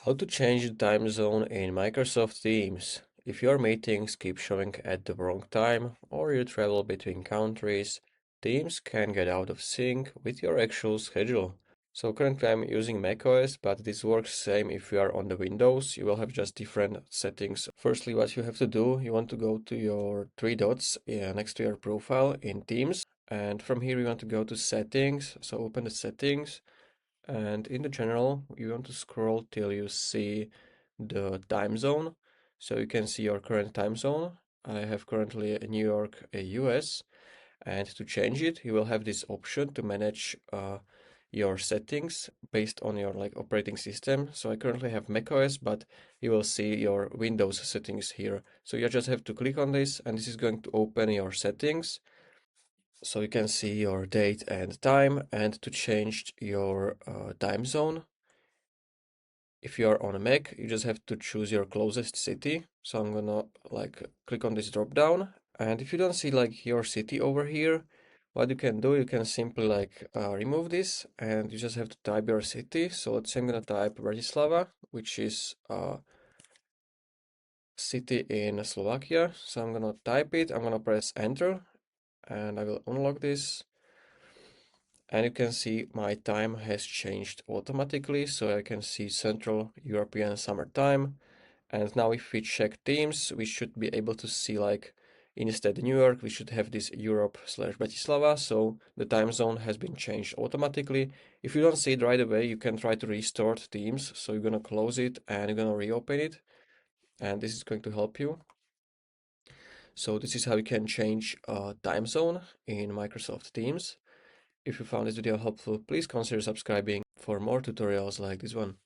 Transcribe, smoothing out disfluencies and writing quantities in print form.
How to change the time zone in Microsoft Teams. If your meetings keep showing at the wrong time or you travel between countries, Teams can get out of sync with your actual schedule. So currently I'm using macOS, but this works same if you are on the Windows. You will have just different settings. Firstly, what you have to do, you want to go to your three dots next to your profile in Teams. And from here you want to go to settings. So open the settings. And in the general, you want to scroll till you see the time zone. So you can see your current time zone. I have currently New York, US. And to change it, you will have this option to manage your settings based on your operating system. So I currently have macOS, but you will see your Windows settings here. So you just have to click on this, and this is going to open your settings. So you can see your date and time, and to change your time zone. If you are on a Mac, you just have to choose your closest city. So I'm gonna click on this drop down, and if you don't see your city over here, what you can do, you can simply remove this, and you just have to type your city. So let's say I'm gonna type Bratislava, which is a city in Slovakia. So I'm gonna type it, I'm gonna press enter, and I will unlock this. And you can see my time has changed automatically, so I can see Central European Summer Time. And now if we check Teams, we should be able to see instead New York, we should have this Europe/Bratislava, so the time zone has been changed automatically. If you don't see it right away, you can try to restore Teams. So you're gonna close it and you're gonna reopen it, and this is going to help you. So this is how you can change time zone in Microsoft Teams. If you found this video helpful, please consider subscribing for more tutorials like this one.